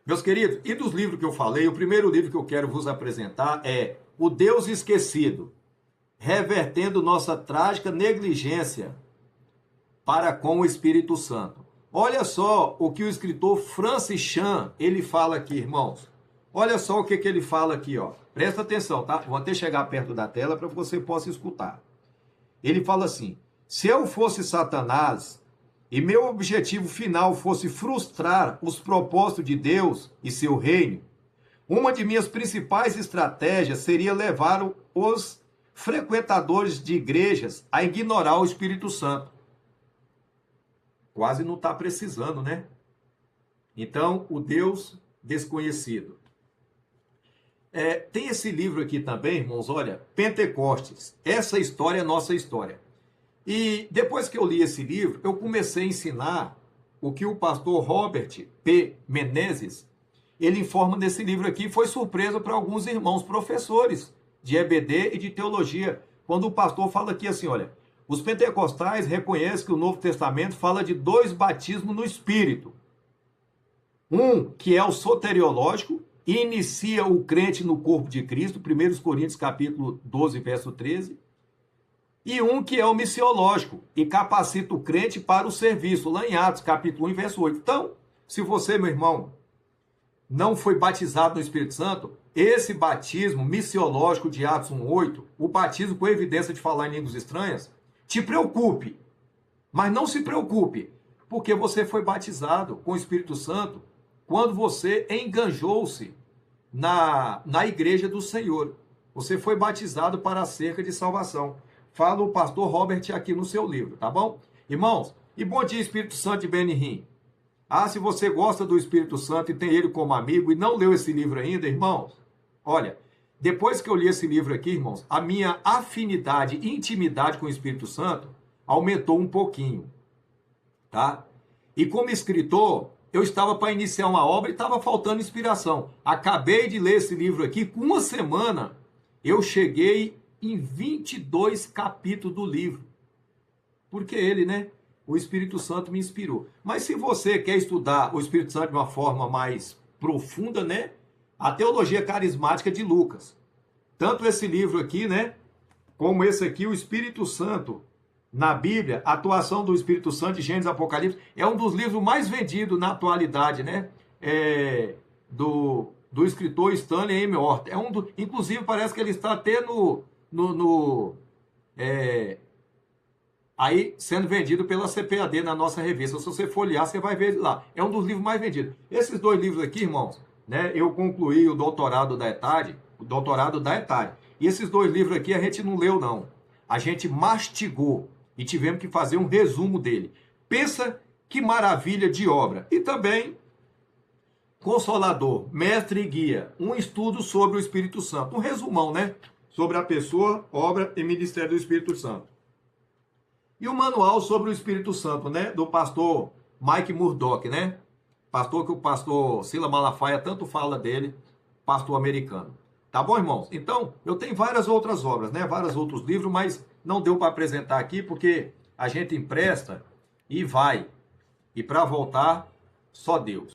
Meus queridos, e dos livros que eu falei, o primeiro livro que eu quero vos apresentar é O Deus Esquecido, revertendo nossa trágica negligência para com o Espírito Santo. Olha só o que o escritor Francis Chan, ele fala aqui, irmãos. Olha só o que ele fala aqui, ó. Presta atenção, tá? Vou até chegar perto da tela para que você possa escutar. Ele fala assim: se eu fosse Satanás e meu objetivo final fosse frustrar os propósitos de Deus e seu reino, uma de minhas principais estratégias seria levar os frequentadores de igrejas a ignorar o Espírito Santo. Quase não está precisando, né? Então, o Deus desconhecido. Tem esse livro aqui também, irmãos, olha, Pentecostes. Essa história é nossa história. E depois que eu li esse livro, eu comecei a ensinar o que o pastor Robert P. Menezes, ele informa nesse livro aqui. Foi surpresa para alguns irmãos professores de EBD e de teologia, quando o pastor fala aqui assim, olha, os pentecostais reconhecem que o Novo Testamento fala de dois batismos no Espírito. Um que é o soteriológico, e inicia o crente no corpo de Cristo, 1 Coríntios capítulo 12, verso 13, e um que é o missiológico, e capacita o crente para o serviço, lá em Atos capítulo 1, verso 8. Então, se você, meu irmão, não foi batizado no Espírito Santo, esse batismo missiológico de Atos 1:8, o batismo com evidência de falar em línguas estranhas, te preocupe, mas não se preocupe, porque você foi batizado com o Espírito Santo quando você enganjou-se na igreja do Senhor. Você foi batizado para a cerca de salvação. Fala o pastor Robert aqui no seu livro, tá bom? Irmãos, e bom dia, Espírito Santo de Benihim. Se você gosta do Espírito Santo e tem ele como amigo e não leu esse livro ainda, irmãos, olha, depois que eu li esse livro aqui, irmãos, a minha afinidade, intimidade com o Espírito Santo aumentou um pouquinho, tá? E como escritor, eu estava para iniciar uma obra e estava faltando inspiração. Acabei de ler esse livro aqui, com uma semana, eu cheguei em 22 capítulos do livro. Porque ele, né? O Espírito Santo me inspirou. Mas se você quer estudar o Espírito Santo de uma forma mais profunda, né? A teologia carismática de Lucas. Tanto esse livro aqui, né? Como esse aqui, o Espírito Santo na Bíblia, a atuação do Espírito Santo de Gênesis e Apocalipse, é um dos livros mais vendidos na atualidade, né? Do escritor Stanley M. Orton. Inclusive, parece que ele está até aí sendo vendido pela CPAD na nossa revista. Se você folhear, você vai ver lá. É um dos livros mais vendidos. Esses dois livros aqui, irmãos, né? Eu concluí o doutorado da ETAD, E esses dois livros aqui a gente não leu, não. A gente mastigou e tivemos que fazer um resumo dele. Pensa que maravilha de obra. E também Consolador, Mestre e Guia, um estudo sobre o Espírito Santo. Um resumão, né? Sobre a pessoa, obra e ministério do Espírito Santo. E o manual sobre o Espírito Santo, né? Do pastor Mike Murdock, né? Pastor que o pastor Silas Malafaia tanto fala dele, pastor americano. Tá bom, irmãos? Então, eu tenho várias outras obras, né? Vários outros livros, mas não deu para apresentar aqui porque a gente empresta e vai. E para voltar, só Deus.